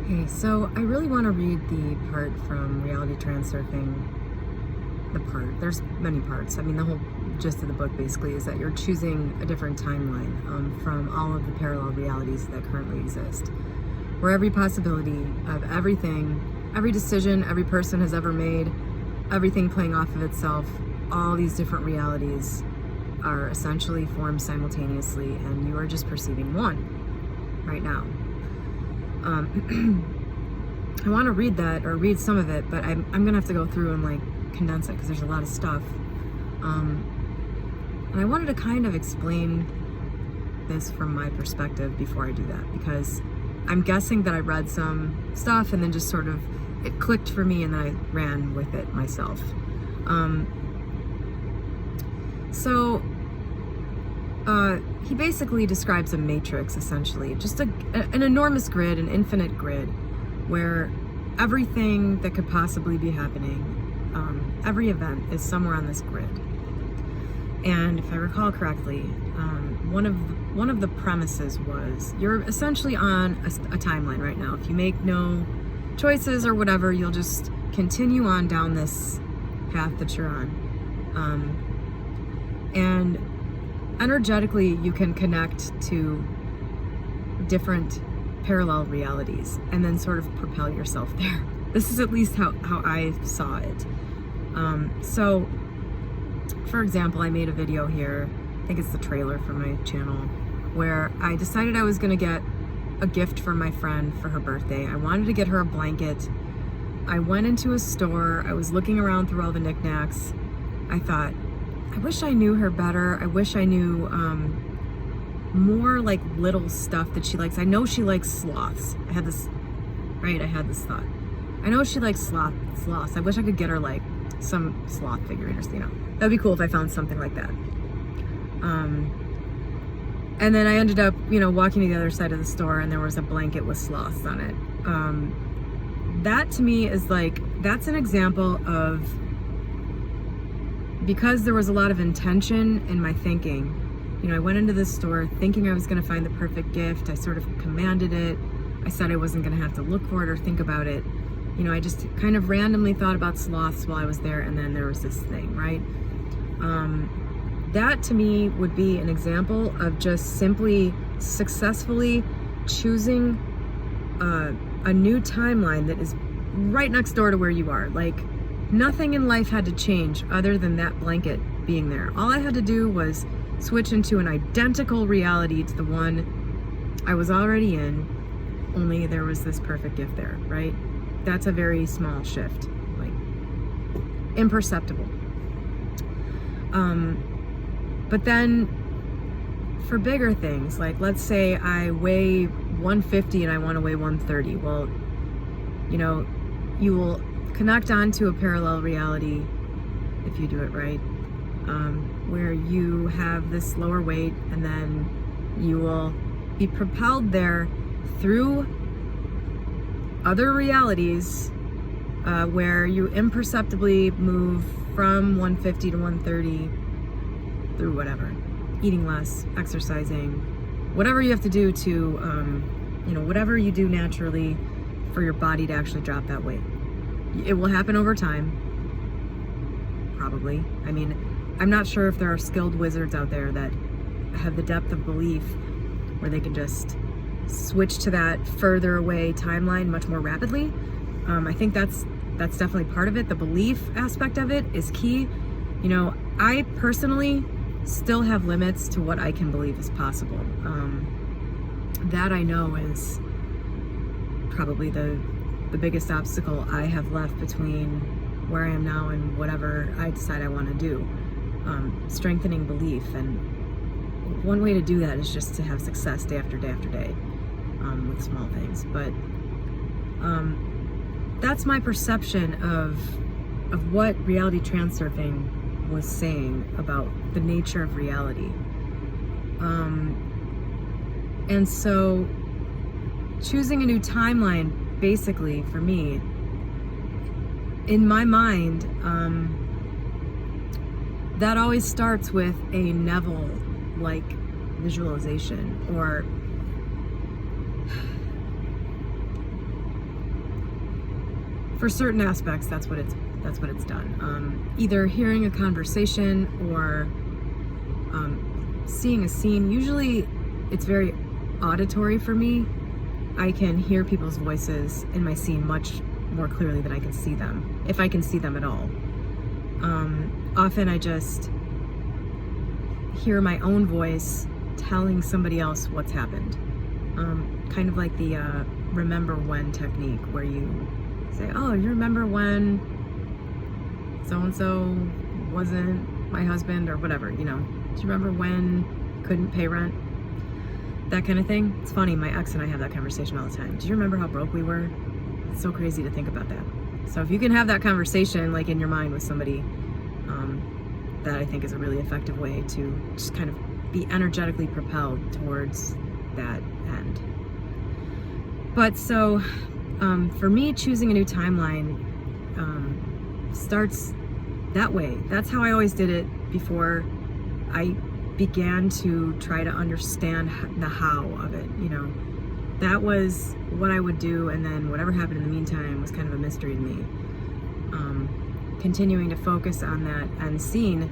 Hey, so I really want to read the part from Reality Transurfing. There's many parts. I mean, the whole gist of the book basically is that you're choosing a different timeline from all of the parallel realities that currently exist, where every possibility of everything, every decision every person has ever made, everything playing off of itself, all these different realities are essentially formed simultaneously, and you are just perceiving one right now. I want to read that or read some of it, but I'm gonna have to go through and like condense it because there's a lot of stuff. And I wanted to kind of explain this from my perspective before I do that, because I'm guessing that I read some stuff and then just sort of it clicked for me and then I ran with it myself. He basically describes a matrix, essentially, just an enormous grid, an infinite grid, where everything that could possibly be happening, every event is somewhere on this grid. And if I recall correctly, one of the premises was you're essentially on a timeline right now. If you make no choices or whatever, you'll just continue on down this path that you're on. And energetically, you can connect to different parallel realities and then sort of propel yourself there. This is at least how I saw it. So, for example, I made a video here, I think it's the trailer for my channel, where I decided I was gonna get a gift for my friend for her birthday. I wanted to get her a blanket. I went into a store, I was looking around through all the knickknacks. I thought, I wish I knew her better. I wish I knew more like little stuff that she likes. I know she likes sloths. I had this thought. I know she likes sloths. I wish I could get her like some sloth figurines, That'd be cool if I found something like that. And then I ended up, walking to the other side of the store and there was a blanket with sloths on it. That to me is like, that's an example of, because there was a lot of intention in my thinking. I went into this store thinking I was going to find the perfect gift. I sort of commanded it. I said I wasn't going to have to look for it or think about it. I just kind of randomly thought about sloths while I was there, and then there was this thing, right? That to me would be an example of just simply successfully choosing a new timeline that is right next door to where you are. Like, nothing in life had to change other than that blanket being there. All I had to do was switch into an identical reality to the one I was already in, only there was this perfect gift there, right? That's a very small shift, like imperceptible. But then for bigger things, like let's say I weigh 150 and I want to weigh 130. Well, you will connect onto a parallel reality if you do it right, where you have this lower weight, and then you will be propelled there through other realities where you imperceptibly move from 150 to 130 through whatever, eating less, exercising, whatever you have to do to, whatever you do naturally for your body to actually drop that weight. It will happen over time, probably. I mean, I'm not sure if there are skilled wizards out there that have the depth of belief where they can just switch to that further away timeline much more rapidly. I think that's definitely part of it. The belief aspect of it is key. I personally still have limits to what I can believe is possible. That I know is probably the biggest obstacle I have left between where I am now and whatever I decide I want to do. Strengthening belief, and one way to do that is just to have success day after day after day with small things. But that's my perception of what Reality Transurfing was saying about the nature of reality. And so choosing a new timeline, basically, for me, in my mind, that always starts with a Neville-like visualization, or for certain aspects, that's what it's done. Either hearing a conversation or seeing a scene. Usually it's very auditory for me. I can hear people's voices in my scene much more clearly than I can see them, if I can see them at all. Often I just hear my own voice telling somebody else what's happened. Kind of like the remember when technique, where you say, oh, you remember when so-and-so wasn't my husband or whatever, you know? Do you remember when couldn't pay rent? That kind of thing. It's funny, my ex and I have that conversation all the time. Do you remember how broke we were? It's so crazy to think about that. So if you can have that conversation like in your mind with somebody, that I think is a really effective way to just kind of be energetically propelled towards that end. But so for me, choosing a new timeline starts that way. That's how I always did it before I began to try to understand the how of it, you know. That was what I would do, and then whatever happened in the meantime was kind of a mystery to me. Continuing to focus on that end scene,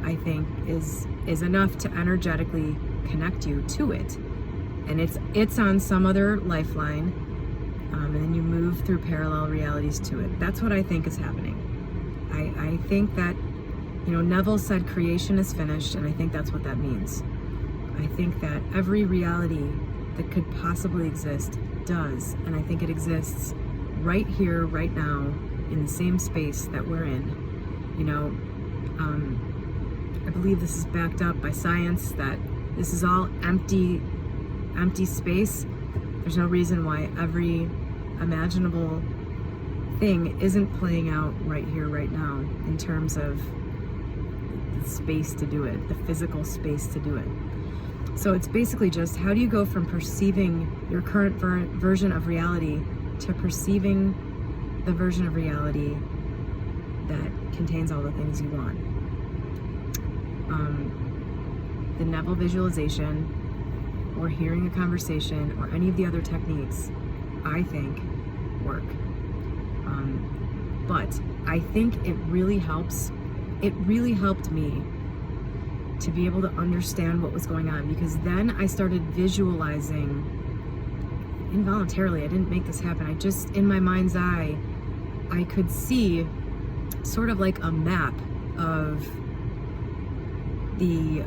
I think, is enough to energetically connect you to it. And it's on some other lifeline, and then you move through parallel realities to it. That's what I think is happening. I think that, you know, Neville said creation is finished, and I think that's what that means. I think that every reality that could possibly exist does, and I think it exists right here, right now, in the same space that we're in. You know, I believe this is backed up by science, that this is all empty space. There's no reason why every imaginable thing isn't playing out right here, right now, in terms of the space to do it, the physical space to do it. So it's basically just, how do you go from perceiving your current version of reality to perceiving the version of reality that contains all the things you want? The Neville visualization, or hearing a conversation, or any of the other techniques, I think, work. But I think it really helps. It really helped me to be able to understand what was going on, because then I started visualizing involuntarily. I didn't make this happen. I just, in my mind's eye, I could see sort of like a map of the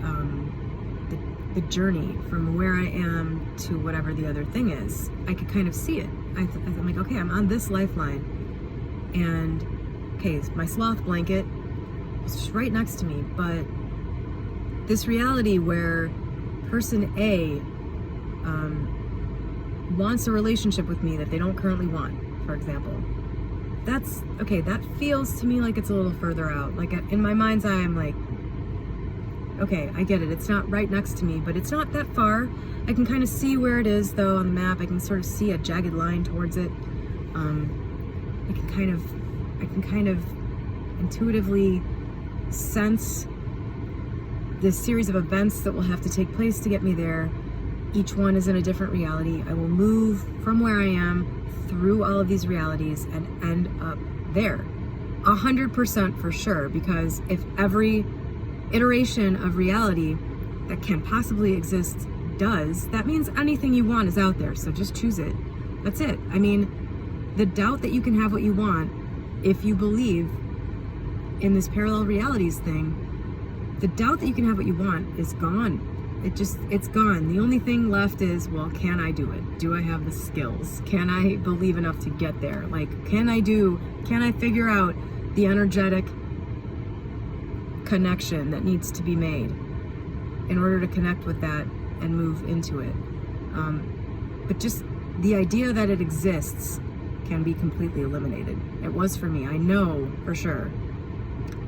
journey from where I am to whatever the other thing is. I could kind of see it. I'm like, okay, I'm on this lifeline, and okay, my sloth blanket is just right next to me, but this reality where person A wants a relationship with me that they don't currently want, for example, that's okay. That feels to me like it's a little further out. Like in my mind's eye, I'm like, okay, I get it. It's not right next to me, but it's not that far. I can kind of see where it is, though, on the map. I can sort of see a jagged line towards it. I can kind of intuitively sense this series of events that will have to take place to get me there. Each one is in a different reality. I will move from where I am through all of these realities and end up there. 100% for sure, because if every iteration of reality that can possibly exist does, that means anything you want is out there, so just choose it. That's it. I mean, the doubt that you can have what you want, if you believe in this parallel realities thing, the doubt that you can have what you want is gone. It's gone. The only thing left is, well, can I do it? Do I have the skills? Can I believe enough to get there? Like, can I figure out the energetic connection that needs to be made in order to connect with that and move into it? But just the idea that it exists can be completely eliminated. It was for me. I know for sure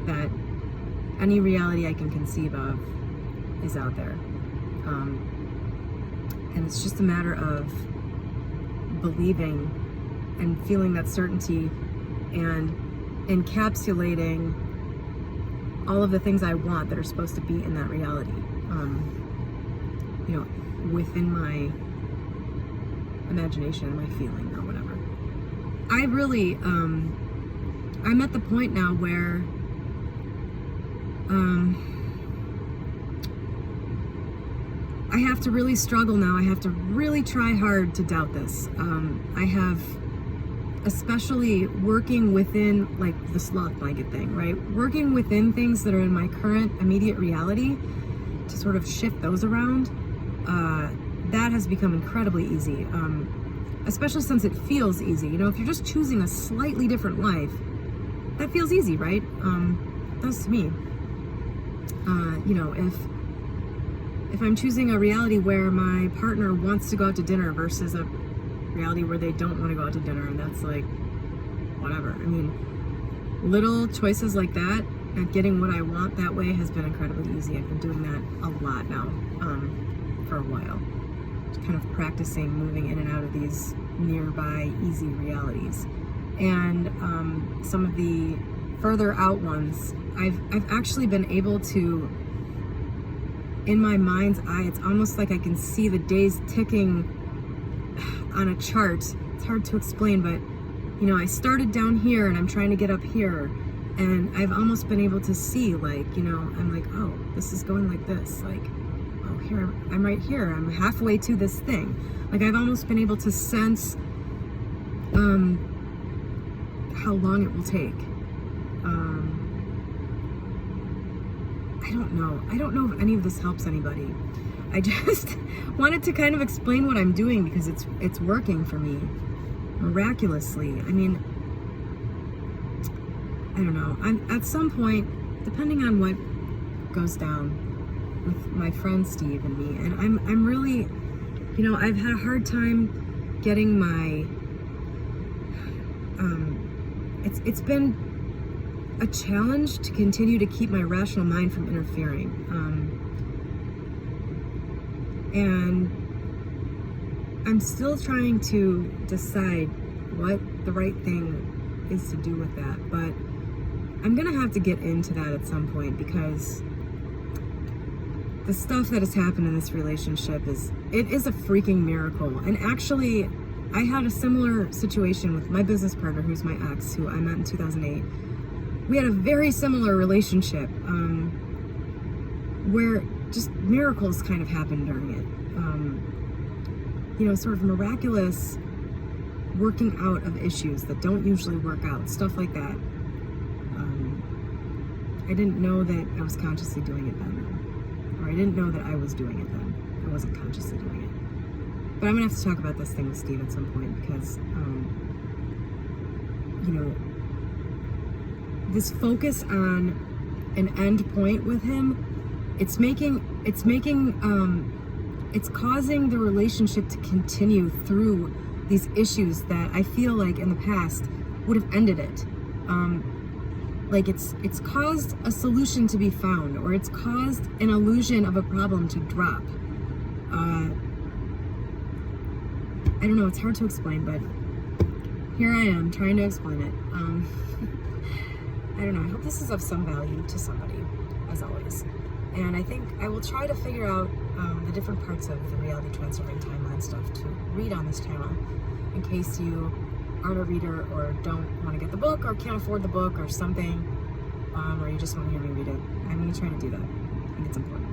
that any reality I can conceive of is out there. And it's just a matter of believing and feeling that certainty and encapsulating all of the things I want that are supposed to be in that reality, you know, within my imagination, my feeling, or whatever. I really, I'm at the point now where, I have to really struggle now. I have to really try hard to doubt this. I have, especially working within, like, the sloth blanket thing, right? Working within things that are in my current immediate reality to sort of shift those around, that has become incredibly easy. Especially since it feels easy. You know, if you're just choosing a slightly different life, that feels easy, right? That's to me. You know, if I'm choosing a reality where my partner wants to go out to dinner versus a reality where they don't want to go out to dinner, and that's like, whatever. I mean, little choices like that and getting what I want that way has been incredibly easy. I've been doing that a lot now, for a while. Just kind of practicing moving in and out of these nearby easy realities. And some of the further out ones, I've actually been able to, in my mind's eye, it's almost like I can see the days ticking on a chart. It's hard to explain, but you know, I started down here and I'm trying to get up here, and I've almost been able to see, like, you know, I'm like, oh, this is going like this, like, oh, here, I'm right here, I'm halfway to this thing. Like, I've almost been able to sense how long it will take. I don't know if any of this helps anybody. I just wanted to kind of explain what I'm doing because it's working for me miraculously. I mean, I don't know. I'm at some point, depending on what goes down with my friend Steve and me, and I'm really, you know, I've had a hard time getting my it's been a challenge to continue to keep my rational mind from interfering. And I'm still trying to decide what the right thing is to do with that, but I'm gonna have to get into that at some point because the stuff that has happened in this relationship is a freaking miracle. And actually, I had a similar situation with my business partner, who's my ex, who I met in 2008. We had a very similar relationship where just miracles kind of happened during it. You know, sort of miraculous working out of issues that don't usually work out, stuff like that. I didn't know that I was consciously doing it then, or I didn't know that I was doing it then. I wasn't consciously doing it. But I'm gonna have to talk about this thing with Steve at some point because, you know, this focus on an end point with him, it's causing the relationship to continue through these issues that I feel like in the past would have ended it. Like it's caused a solution to be found, or it's caused an illusion of a problem to drop. I don't know, it's hard to explain, but here I am trying to explain it. I don't know, I hope this is of some value to somebody, as always. And I think I will try to figure out the different parts of the reality transferring timeline stuff to read on this channel, in case you aren't a reader or don't want to get the book or can't afford the book or something, or you just want to hear me read it. I'm going to try to do that. I think it's important.